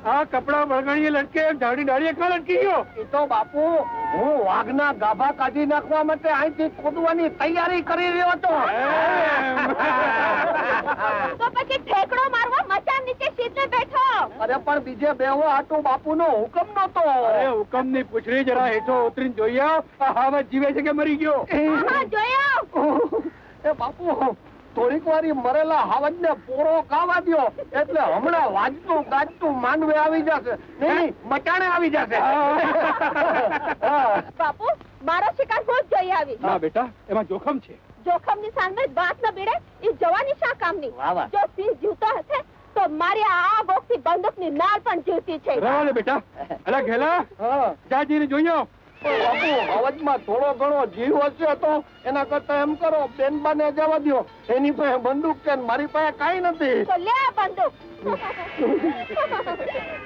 આ કપડા વળગણીએ લટકે ઝાડી ડાળીએ ક્યાં લટકી ગયો? એ તો બાપુ હું વાઘના ગાભા કાઢી નાખવા માટે અહીંથી કૂદવાની તૈયારી કરી રહ્યો હતો. તો પછી ઠેકડો મારવા મચાન નીચે સીધે બેઠો. અરે પણ બીજે બેહવા હાટુ બાપુનો હુકમ નતો. અરે હુકમની પૂછડી જરા હેઠો ઉતરીને જોઈ આવ. આ હાવજ જીવે છે કે મરી ગયો? હા જોયો. એ બાપુ થોડીક વારી મરેલા હાવજને પોરો ખાવા દ્યો એટલે હમણાં વાજતું ગાજતું માંડવે આવી જશે. નહીં મચાણે આવી જશે. બાપુ મારો શિકાર હું જ જોઈ આવી. ના બેટા, એમાં જોખમ છે. જોખમની સામે બાત ન બીડે એ જવાની શા કામની? વાહ વાહ. જો સિંહ જીવતો હશે તો મારી આ ગોખતી બંદૂકની નાળ પણ જીવતી છે. રહેવા દે બેટા. અલા ઘેલા, જા જઈને જોઈ આવ. બાપુ અવાજમાં થોડો ઘણો જીવ હશે તો એના કરતા એમ કરો બેનબાને જવા દ્યો. એની પાસે બંદૂક છે ને મારી પાસે કાંઈ નથી. તો લે આ બંદૂક.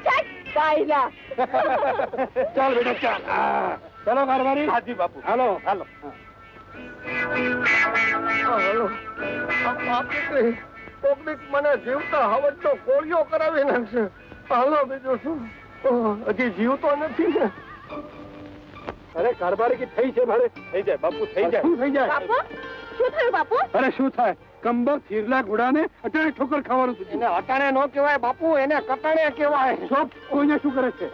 છટ બાયલા. ચાલ બેટા ચાલ. ચલો કારભારી. હાજી બાપુ. હાલો હાલો. હાલો. કોકડીક મને જીવતા હવજનો કોળિયો કરાવી નાખશે. હાલો બીજું શું? હજી જીવતો નથી ને. અરે કારભારી કી થઈ છે ભાડે. થઈ જાય બાપુ, થઈ જાય. શું થઈ જાય? બાપુ શું થયું બાપુ? અરે શું થાય? કંબક થીરલા ઘોડાને અટાણે ઠોકર ખાવાનું છે. એને અટાણે નો કહેવાય બાપુ, એને કટાણે કહેવાય. ચોપ, કોઈને શું કરે છે?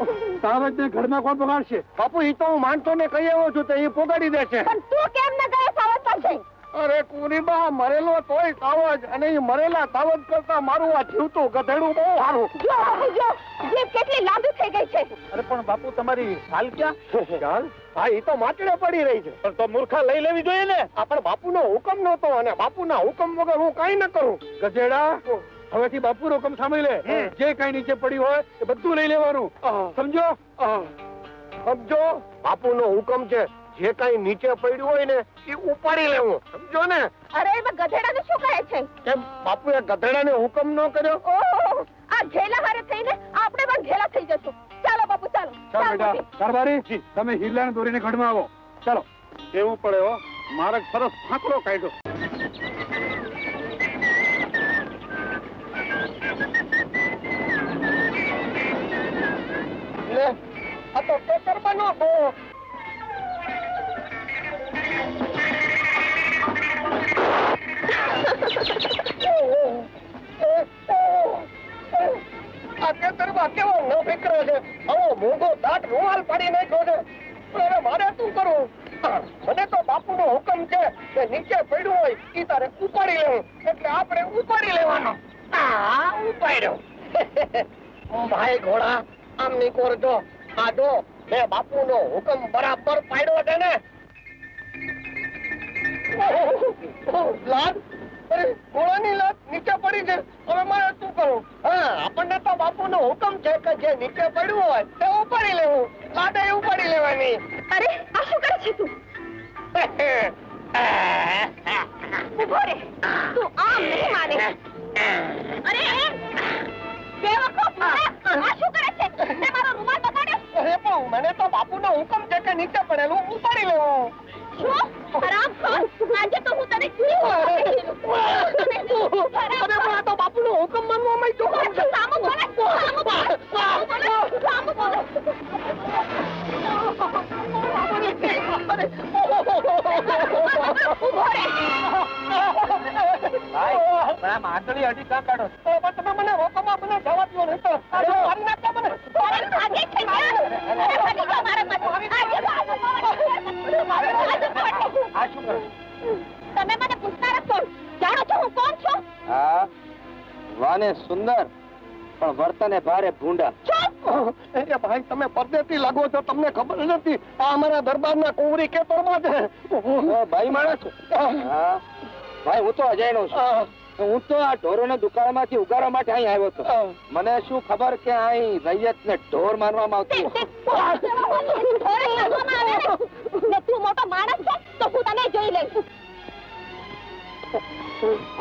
સાવજને ઘરમાં કોણ પગાડશે? બાપુ ઈ તો હું માણસો ને કહી આવ્યો છું તો એ પોગાડી દે છે. પણ તું કેમ ન ગયો સાવજ પાસે? અરે કુરીબા મરેલો તોય તાવજ અને ઈ મરેલા તાવજ કરતા મારું આ જીવતું ગધેડું બહુ સારું. જો જીભ કેટલી લાંબી થઈ ગઈ છે. અરે પણ બાપુ તમારી હાલ ક્યાં? હા ઈ તો માચડે પડી રહી છે. પણ તો મૂર્ખા લઈ લેવી જોઈએ ને. આ પણ બાપુનો હુકમ નહોતો અને બાપુના હુકમ વગર હું કાંઈ ન કરું. ગધેડા, હવેથી બાપુનો હુકમ સાંભળી લે. જે કઈ નીચે પડ્યું હોય એ બધું લઈ લેવાનું. સમજો? સમજો, બાપુનો હુકમ છે જે કઈ નીચે પડ્યું હોય ને એ ઉપાડી લેવું. સમજો ને? અરે એમાં ગધેડાને શું કહે છે? કેમ બાપુએ ગધેડાને હુકમ ન કર્યો? ઓહો, આ ઘેલા હારે થઈને આપણે પણ ઘેલા થઈ જશું. ચાલો બાપુ ચાલો. ચાલ બેટા. કારભારી, તમે હિરલાને દોરીને ઘડમાં આવો. ચાલો. કેવું પડે હો, માર્ગ સરસ ફાંકડો કાઢ્યો. લે આ તો પેપરમાં નો બો. આ ખેતરમાં કેવો ન ફેકરો છે. આવો મોંઘો દાટ રૂમાલ પાડી નાખ્યો છે. અરે મારે શું કરવું? મને તો બાપુનો હુકમ છે કે નીચે પડ્યું હોય ઈ તારે ઉપાડી લેવું. એટલે આપણે ઉપાડી લેવાનો. ઉપાડ્યો. ભાઈ ઘોડા આમ ની કોરજો. આ જો મેં બાપુનો હુકમ બરાબર પાડ્યો છે ને. લાત, અરે ઘોડાની લાત નીચે પડી છે. હવે મારે શું કરવું? હા, આપણને તો બાપુનો હુકમ છે કે જે નીચે પડ્યું હોય તે ઉપાડી લેવું. લાતે ઉપાડી લેવાની. અરે આ શું કરે છે તું? ઉભો રે, તું આમ નહીં માને. અરે બેવકૂફ, આ શું કરે છે? તે મારો રૂમાલ બગાડ્યો. અરે પણ મને તો બાપુનો હુકમ છે કે નીચે પડેલું ઉપાડી લેવું. શું? હરામખોર, આજે તો હું તને અરે તો બાપુનો હુકમ માનવામાં તો સામો બોલે, સામો બોલે, સામો બોલે. માછલી હજી ક્યાં કાઢો? તમે મને રોકમાં મને જવા દો નહીં તો મારી નાખતા મને. ભાગે છે ને? આ શું કરે? તમે મને પૂછતા રહો. જાણો છો હું કોણ છું? હા, વાને સુંદર પણ વર્તને ભારે ભૂંડા. અરે ભાઈ તમે પરદેશી લાગો છો, તમને ખબર નથી આ અમારા દરબારના કુંવરી ખેતરમાં છે. ભાઈ માણસ. હા ભાઈ, હું તો અજાણ્યો છું. હું તો આ ઢોરોને દુકાળમાંથી ઉગારવા માટે અહીં આવ્યો હતો. મને શું ખબર કે અહીં રૈયતને ઢોર મારવામાં આવતી. તું મોટો માણસ છે તો હું તને જોઈ લઈશ.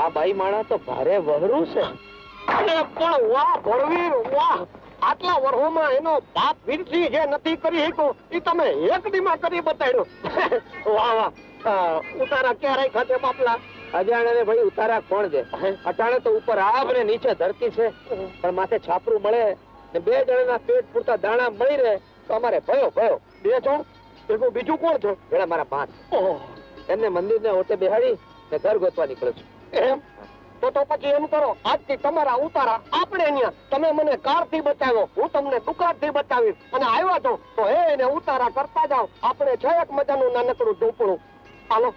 આ ભાઈ માણસ તો ભારે વહરું છે. અરે પણ વાહ ભરવીર વાહ, આટલા વર્ષોમાં એનો બાપ વીરસિંહ જે નથી કરી શક્યો એ તમે એક દીમાં કરી બતાડ્યો. વાહ વાહ. ઉતારા ક્યાં રાખ્યા છે બાપલા? અજાણે ભાઈ ઉતારા કોણ છે? અટાણે તો ઉપર આભ ને નીચે ધરતી છે, પણ માથે છાપરું મળે ને 2 જણાના પેટ પૂરતા દાણા મળી રહે તો અમારે ભયો ભયો. 2 જણ એનું બીજું કોણ છે? પેલા મારા 5 ઓહ, એમને મંદિરને ઓટે બેહાડી ને ઘર ગોતવા નીકળું છું. એમ તો પછી એમ કરો, આજથી તમારા ઉતારા આપણે અહીંયા. તમે મને કારથી બતાવ્યો, હું તમને દુકાનથી બતાવીશ. અને આવ્યા છો તો એને ઉતારા કરતા જાઓ. આપણે છે એક મજાનું નાનકડું ઝૂંપડું. હાલો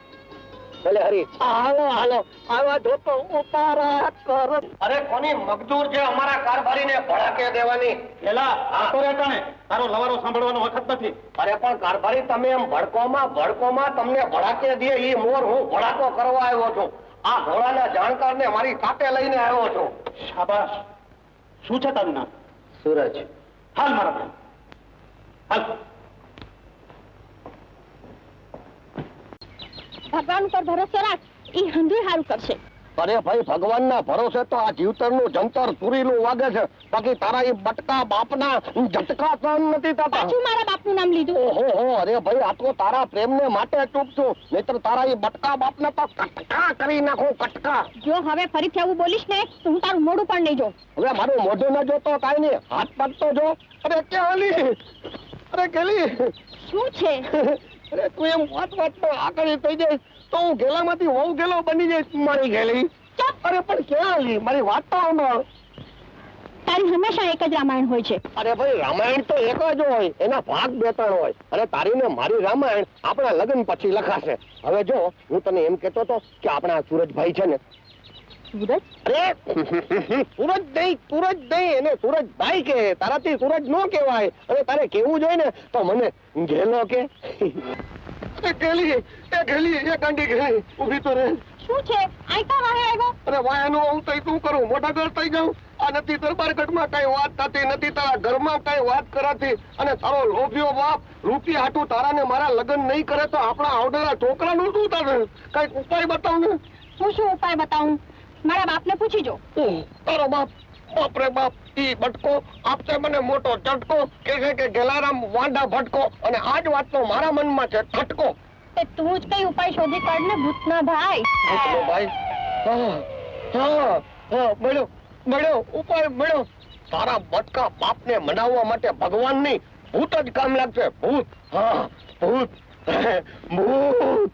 ભલે હરી. હાલો હાલો, આવા જો તો ઉતારા કરો. અરે કોની મજદૂર છે અમારા કારભારીને ભડાકે દેવાની? એલા આ તો રહેતા ને તારો લવારો સાંભળવાનો વખત નથી. અરે પણ કારભારી તમે એમ ભડકોમાં તમને ભડાકે દે ઈ મોર હું ભડાકો કરવા આવ્યો છું. આ ઘોડાના જાણકારને મારી સાથે લઈને આવ્યો છું. શાબાશ. શું છે તારું નામ? સૂરજ. હાલ મારા ભાઈ હાલ. ભગવાન ઉપર ભરોસો રાખ, ઈ હંધુય હારું કરશે. અરે ભાઈ ભગવાનના ભરોસે તો આ જીવતરનું જંતર સુરીલું વાગે છે, બાકી તારા એ બટકા બાપના ઝટકા સહન નથી થતા. પાછું મારા બાપનું નામ લીધું. ઓહો, અરે ભાઈ આ તો તારા પ્રેમને માટે ચૂપ છું, નહીતર તારા એ બટકા બાપને તો કટકા કરી નાખું, કટકા. જો હવે ફરીથી આવું બોલીશ ને તો હું તારું મોઢું પણ નહીં જોઉં. હવે મારું મોઢું ન જોતો કાંઈ નહીં, હાથ પગ તો જો. અરે કેલી, અરે કેલી, શું છે? અરે તું એમ વાતમાં આગળ થઈ જાય તો હું ગેલામાંથી વહુ ગેલો બની જઈશ મારી ગેલી. અરે પણ ક્યાં લી મારી વાત તો સાંભળ. તારી હંમેશા એક જ રામાયણ હોય છે. અરે ભાઈ રામાયણ તો એક જ હોય, એના ભાગ 2-3 હોય. અરે તારી ને મારી રામાયણ આપણા લગ્ન પછી લખાશે. હવે જો હું તને એમ કહેતો હતો કે આપણા સુરજભાઈ છે ને. સુરજ? અરે સુરજ નહીં, એને સુરજભાઈ કે. તારાથી સુરજ નો કહેવાય. અને તારે કેવું જોઈએ ને તો મને ઘેલો કે. એ ગાંડી ઘેલી ઉભી તો રહે. શું છે? આયતા વાહે આવ્યો? અરે વાયાનું હું તઈ તું કરું, મોટા ઘર થઈ જાઉં. આ નથી દરબારગઢમાં કઈ વાત થતી, નથી તારા ઘરમાં કઈ વાત કરાતી. અને તારો લોભિયો બાપ રૂપિયા હાટું તારાને મારા લગ્ન નહીં કરે તો આપણા આવનારા છોકરાનું શું થશે? કઈક ઉપાય બતાવ ને. હું શું ઉપાય બતાવું? મારા બાપને પૂછી જો. તારો બાપ? બાપરે બાપ, ઈ બટકો આપશે મને મોટો ચટકો, કે છે કે ગેલારામ વાંડા ભટકો. અને આ જ વાતનો મારા મનમાં છે ખટકો. તે તું જ કઈ ઉપાય શોધી કાઢ ને ભૂતના ભાઈ. ભાઈ હા મળ્યો ઉપાય મળ્યો. તારા બટકા બાપને મનાવવા માટે ભગવાન નહીં, ભૂત જ કામ લાગશે. ભૂત, હા ભૂત, ભૂત.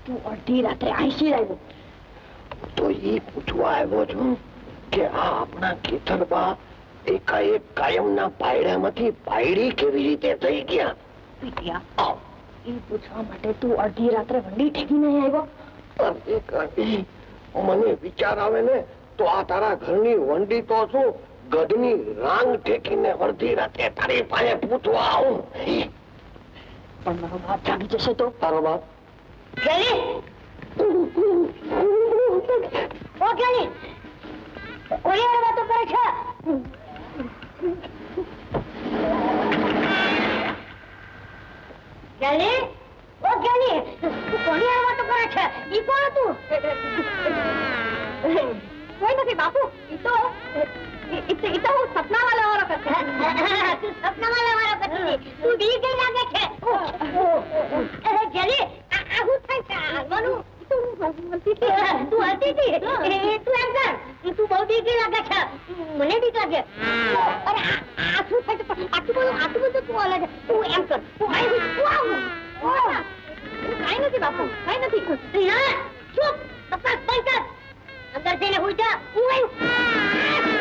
તું અડધી રાત્રે આઈસી આવ્યો તો ઈ પૂછવા આવ્યો છું કે આ આપણા ખેતરમાં એકાએક કાયમના પાયડામાંથી પાયડી કેવી રીતે થઈ ગયા? પીટિયા, એ પૂછવા માટે તું અડધી રાત્રે વંડી ઠેકી નહીં આવ્યો? અરે કાકી, મને વિચાર આવે ને તો આ તારા ઘરની વંડી તો શું, ગઢની રાંગ ઠેકીને અડધી રાતે તારી પાસે પૂછવા આવું. પણ મારો બાપ જાગી જશે તો? તારો બાપ? ગેલી! ઓ ગેલી! કોની હારે વાતો કરે છે? ગેલી! ઓ ગેલી! તું કોની હારે વાતો કરે છે? ઈ કોણ હતું? કોઈ નથી બાપુ, ઈ તો હું સપના વાળો કરતી. તું સપના વાળો કરતી. તું બી ગઈ લાગે છે. ગેલી, આ હું થાય છે હાલવાનું? તું હતી તું એમ કર, તું બહુ બી ગઈ લાગે છે. મને બીક લાગે. અરે આ શું થાય છે? આટલું બધું તું હાલે છે. તું એમ કર, તું આવી તું આવું. કઈ નથી બાપુ, કઈ નથી. ચૂપ, તપાસ બંધ કર. અંદર જઈને હુઈ જા. હું આવ્યું.